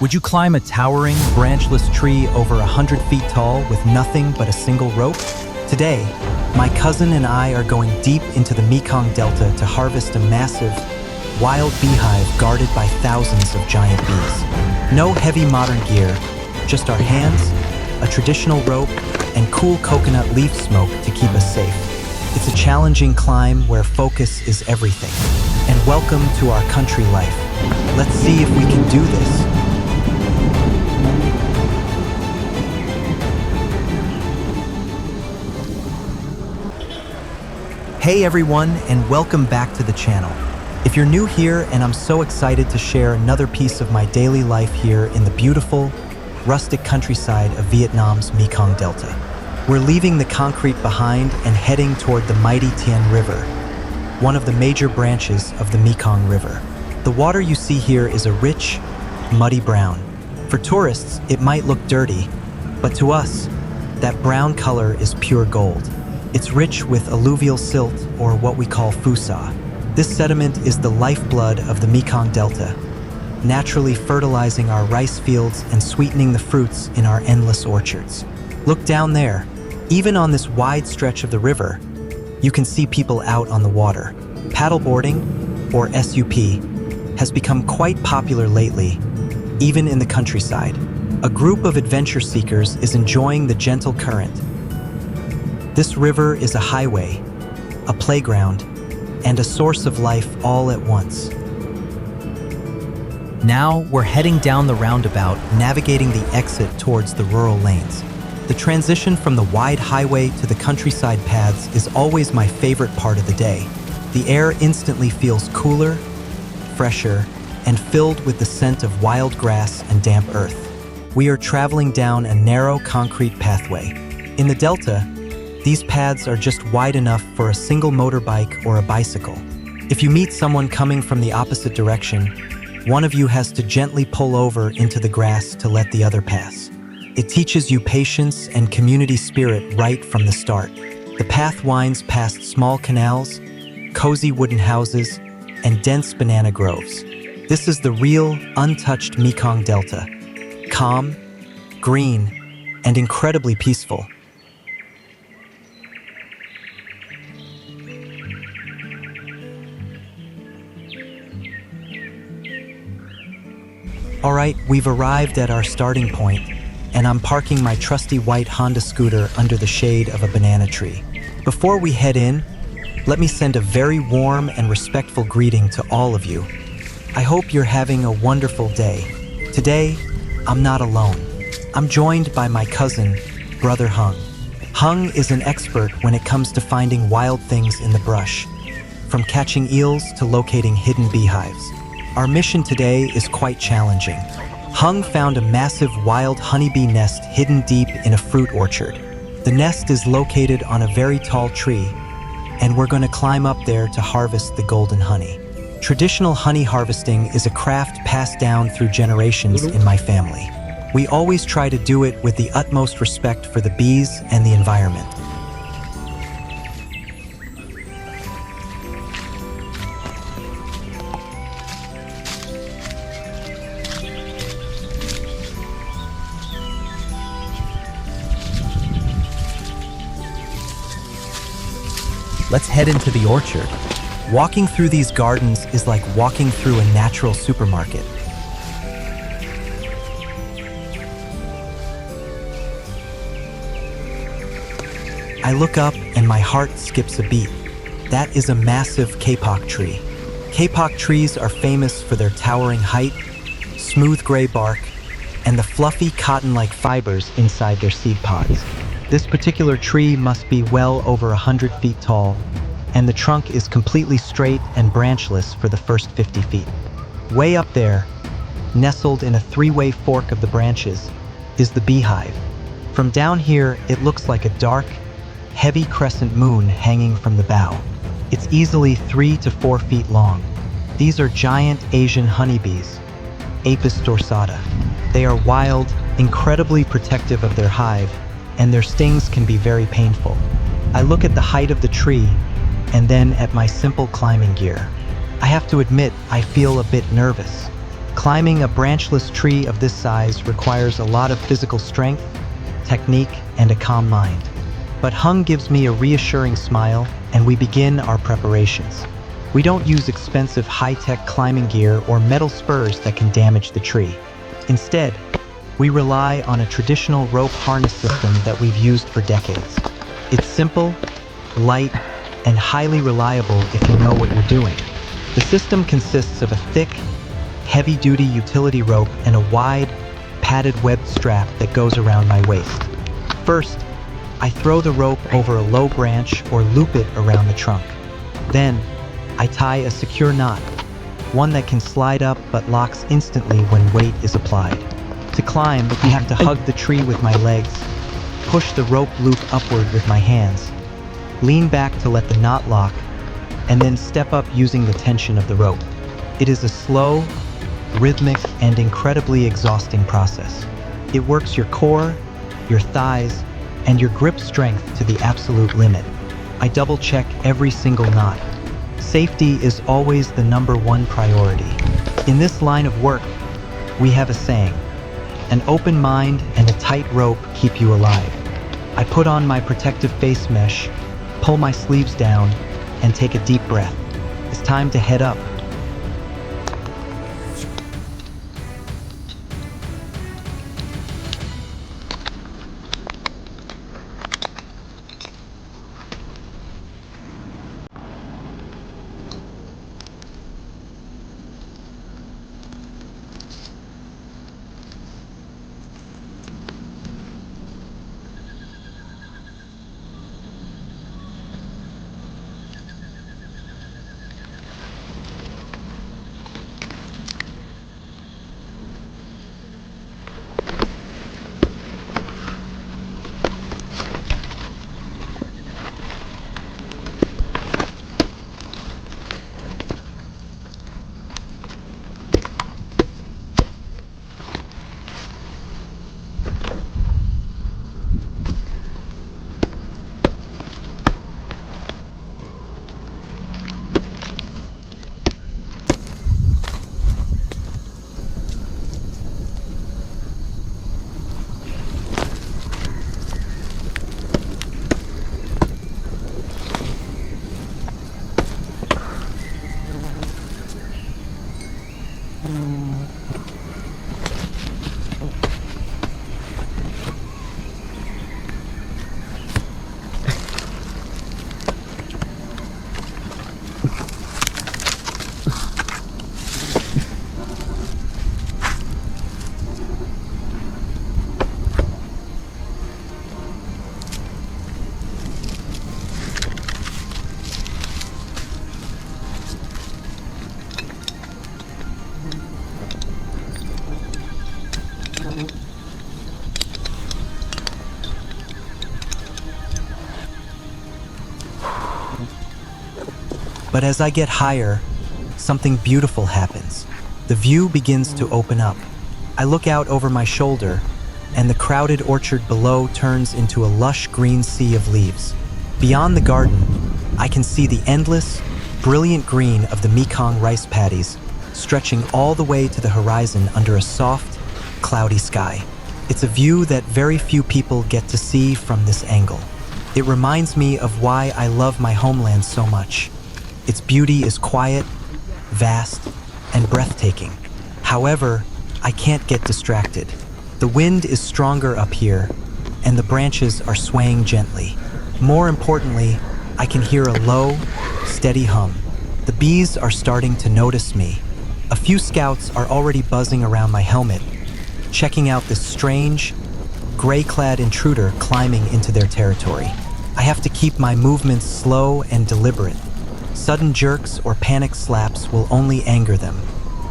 Would you climb a towering, branchless tree over 100 feet tall with nothing but a single rope? Today, my cousin and I are going deep into the Mekong Delta to harvest a massive, wild beehive guarded by thousands of giant bees. No heavy modern gear, just our hands, a traditional rope, and cool coconut leaf smoke to keep us safe. It's a challenging climb where focus is everything. And welcome to our country life. Let's see if we can do this. Hey everyone, and welcome back to the channel. If you're new here, and I'm so excited to share another piece of my daily life here in the beautiful, rustic countryside of Vietnam's Mekong Delta. We're leaving the concrete behind and heading toward the mighty Tien River, one of the major branches of the Mekong River. The water you see here is a rich, muddy brown. For tourists, it might look dirty, but to us, that brown color is pure gold. It's rich with alluvial silt, or what we call fusa. This sediment is the lifeblood of the Mekong Delta, naturally fertilizing our rice fields and sweetening the fruits in our endless orchards. Look down there. Even on this wide stretch of the river, you can see people out on the water. Paddleboarding, or SUP, has become quite popular lately, even in the countryside. A group of adventure seekers is enjoying the gentle current. This river is a highway, a playground, and a source of life all at once. Now we're heading down the roundabout, navigating the exit towards the rural lanes. The transition from the wide highway to the countryside paths is always my favorite part of the day. The air instantly feels cooler, fresher, and filled with the scent of wild grass and damp earth. We are traveling down a narrow concrete pathway. In the Delta, these paths are just wide enough for a single motorbike or a bicycle. If you meet someone coming from the opposite direction, one of you has to gently pull over into the grass to let the other pass. It teaches you patience and community spirit right from the start. The path winds past small canals, cozy wooden houses, and dense banana groves. This is the real, untouched Mekong Delta. Calm, green, and incredibly peaceful. All right, we've arrived at our starting point, and I'm parking my trusty white Honda scooter under the shade of a banana tree. Before we head in, let me send a very warm and respectful greeting to all of you. I hope you're having a wonderful day. Today, I'm not alone. I'm joined by my cousin, Brother Hung. Hung is an expert when it comes to finding wild things in the brush, from catching eels to locating hidden beehives. Our mission today is quite challenging. Hung found a massive wild honeybee nest hidden deep in a fruit orchard. The nest is located on a very tall tree, and we're going to climb up there to harvest the golden honey. Traditional honey harvesting is a craft passed down through generations in my family. We always try to do it with the utmost respect for the bees and the environment. Let's head into the orchard. Walking through these gardens is like walking through a natural supermarket. I look up and my heart skips a beat. That is a massive kapok tree. Kapok trees are famous for their towering height, smooth gray bark, and the fluffy cotton-like fibers inside their seed pods. This particular tree must be well over 100 feet tall, and the trunk is completely straight and branchless for the first 50 feet. Way up there, nestled in a three-way fork of the branches, is the beehive. From down here, it looks like a dark, heavy crescent moon hanging from the bough. It's easily 3 to 4 feet long. These are giant Asian honeybees, Apis dorsata. They are wild, incredibly protective of their hive, and their stings can be very painful. I look at the height of the tree and then at my simple climbing gear. I have to admit, I feel a bit nervous. Climbing a branchless tree of this size requires a lot of physical strength, technique, and a calm mind. But Hung gives me a reassuring smile, and we begin our preparations. We don't use expensive high-tech climbing gear or metal spurs that can damage the tree. Instead, we rely on a traditional rope harness system that we've used for decades. It's simple, light, and highly reliable if you know what you're doing. The system consists of a thick, heavy-duty utility rope and a wide, padded webbed strap that goes around my waist. First, I throw the rope over a low branch or loop it around the trunk. Then, I tie a secure knot, one that can slide up but locks instantly when weight is applied. To climb, I have to hug the tree with my legs, push the rope loop upward with my hands, lean back to let the knot lock, and then step up using the tension of the rope. It is a slow, rhythmic, and incredibly exhausting process. It works your core, your thighs, and your grip strength to the absolute limit. I double-check every single knot. Safety is always the #1 priority. In this line of work, we have a saying, an open mind and a tight rope keep you alive. I put on my protective face mesh, pull my sleeves down, and take a deep breath. It's time to head up. But as I get higher, something beautiful happens. The view begins to open up. I look out over my shoulder, and the crowded orchard below turns into a lush green sea of leaves. Beyond the garden, I can see the endless, brilliant green of the Mekong rice paddies, stretching all the way to the horizon under a soft, cloudy sky. It's a view that very few people get to see from this angle. It reminds me of why I love my homeland so much. Its beauty is quiet, vast, and breathtaking. However, I can't get distracted. The wind is stronger up here, and the branches are swaying gently. More importantly, I can hear a low, steady hum. The bees are starting to notice me. A few scouts are already buzzing around my helmet, checking out this strange, gray-clad intruder climbing into their territory. I have to keep my movements slow and deliberate. Sudden jerks or panic slaps will only anger them.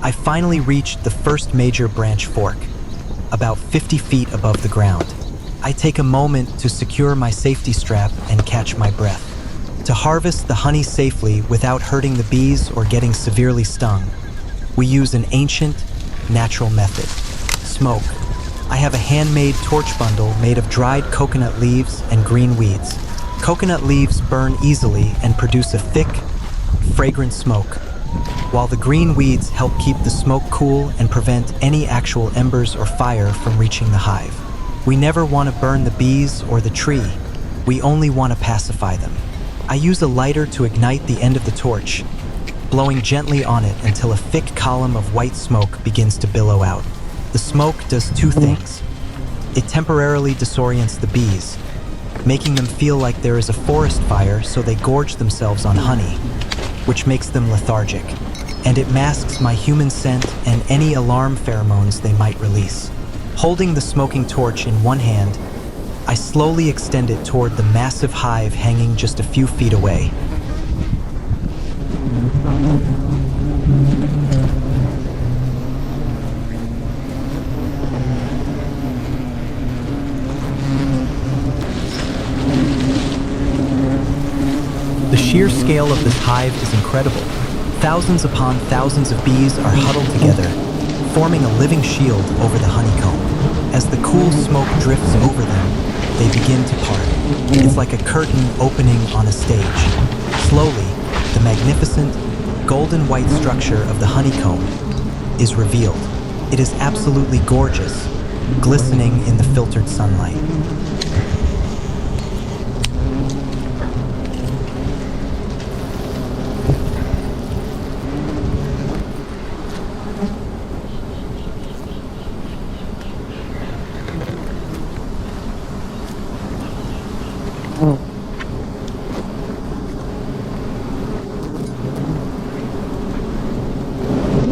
I finally reached the first major branch fork, about 50 feet above the ground. I take a moment to secure my safety strap and catch my breath. To harvest the honey safely without hurting the bees or getting severely stung, we use an ancient, natural method: smoke. I have a handmade torch bundle made of dried coconut leaves and green weeds. Coconut leaves burn easily and produce a thick, fragrant smoke. while the green weeds help keep the smoke cool and prevent any actual embers or fire from reaching the hive. We never want to burn the bees or the tree. We only want to pacify them. I use a lighter to ignite the end of the torch, blowing gently on it until a thick column of white smoke begins to billow out. The smoke does two things. It temporarily disorients the bees, making them feel like there is a forest fire, so they gorge themselves on honey, which makes them lethargic. And it masks my human scent and any alarm pheromones they might release. Holding the smoking torch in one hand, I slowly extend it toward the massive hive hanging just a few feet away. The sheer scale of this hive is incredible. Thousands upon thousands of bees are huddled together, forming a living shield over the honeycomb. As the cool smoke drifts over them, they begin to part. It's like a curtain opening on a stage. Slowly, the magnificent, golden white structure of the honeycomb is revealed. It is absolutely gorgeous, glistening in the filtered sunlight.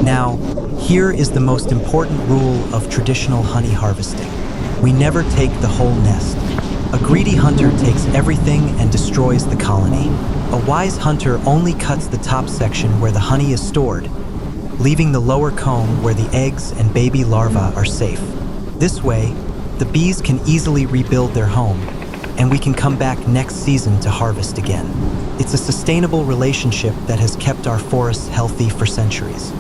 Now, here is the most important rule of traditional honey harvesting. We never take the whole nest. A greedy hunter takes everything and destroys the colony. A wise hunter only cuts the top section where the honey is stored, leaving the lower comb where the eggs and baby larvae are safe. This way, the bees can easily rebuild their home, and we can come back next season to harvest again. It's a sustainable relationship that has kept our forests healthy for centuries.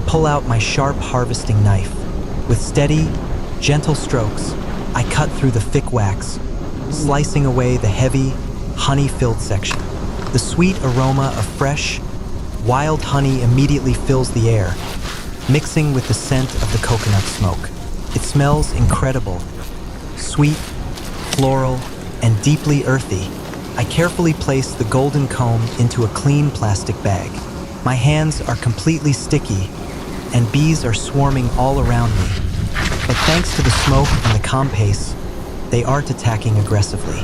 Pull out my sharp harvesting knife. With steady, gentle strokes, I cut through the thick wax, slicing away the heavy, honey-filled section. The sweet aroma of fresh, wild honey immediately fills the air, mixing with the scent of the coconut smoke. It smells incredible, sweet, floral, and deeply earthy. I carefully place the golden comb into a clean plastic bag. My hands are completely sticky, and bees are swarming all around me. But thanks to the smoke and the calm pace, they aren't attacking aggressively.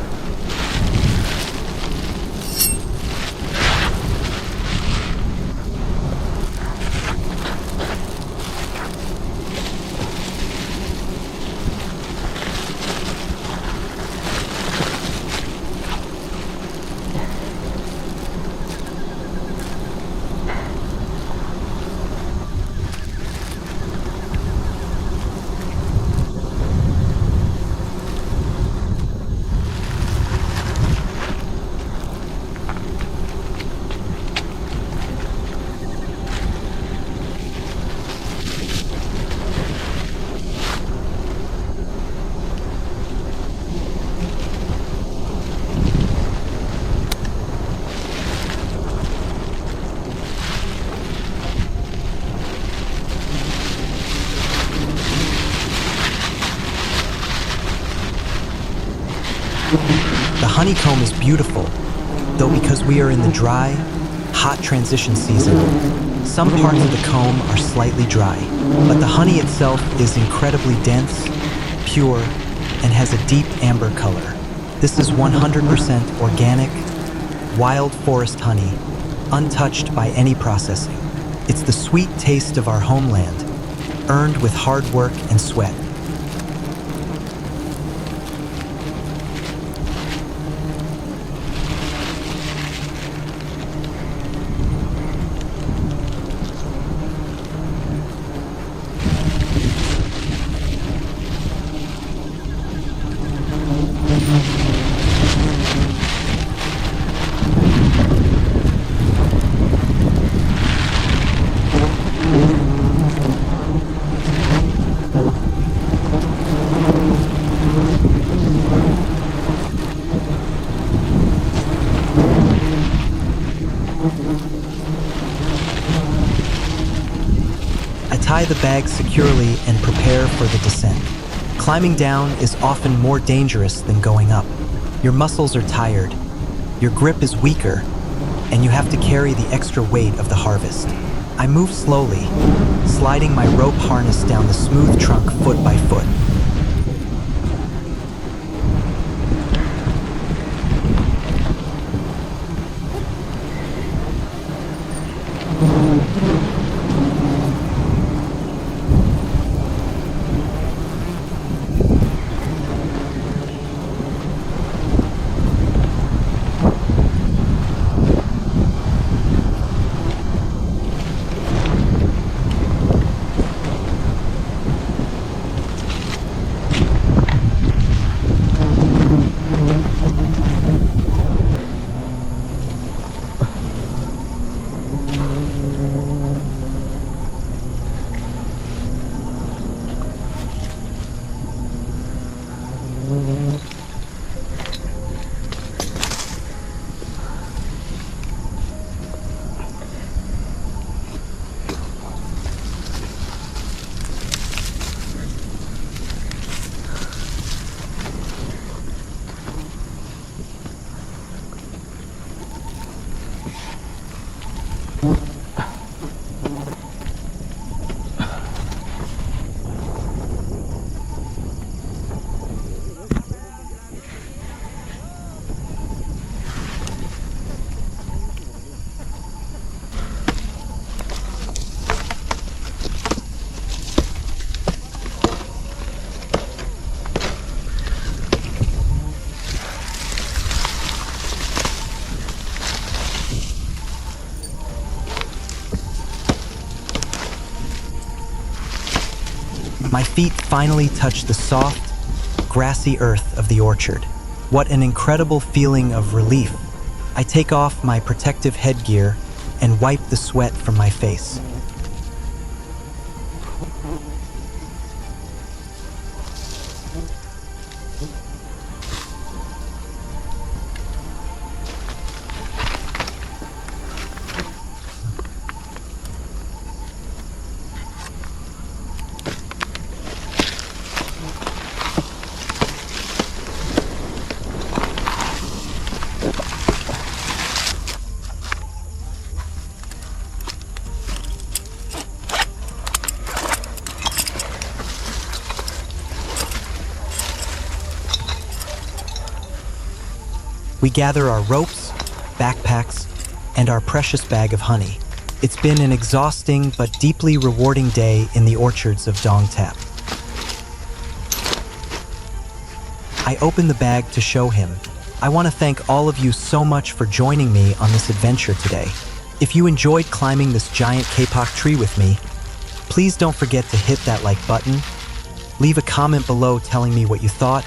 The honeycomb is beautiful, though because we are in the dry, hot transition season, some parts of the comb are slightly dry, but the honey itself is incredibly dense, pure, and has a deep amber color. This is 100% organic, wild forest honey, untouched by any processing. It's the sweet taste of our homeland, earned with hard work and sweat. I tie the bag securely and prepare for the descent. Climbing down is often more dangerous than going up. Your muscles are tired, your grip is weaker, and you have to carry the extra weight of the harvest. I move slowly, sliding my rope harness down the smooth trunk foot by foot. My feet finally touch the soft, grassy earth of the orchard. What an incredible feeling of relief. I take off my protective headgear and wipe the sweat from my face. We gather our ropes, backpacks, and our precious bag of honey. It's been an exhausting but deeply rewarding day in the orchards of Dong Tap. I open the bag to show him. I want to thank all of you so much for joining me on this adventure today. If you enjoyed climbing this giant kapok tree with me, please don't forget to hit that like button, leave a comment below telling me what you thought,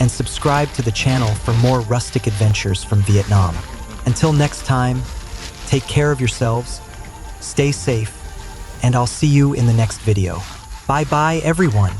and subscribe to the channel for more rustic adventures from Vietnam. Until next time, take care of yourselves, stay safe, and I'll see you in the next video. Bye-bye, everyone.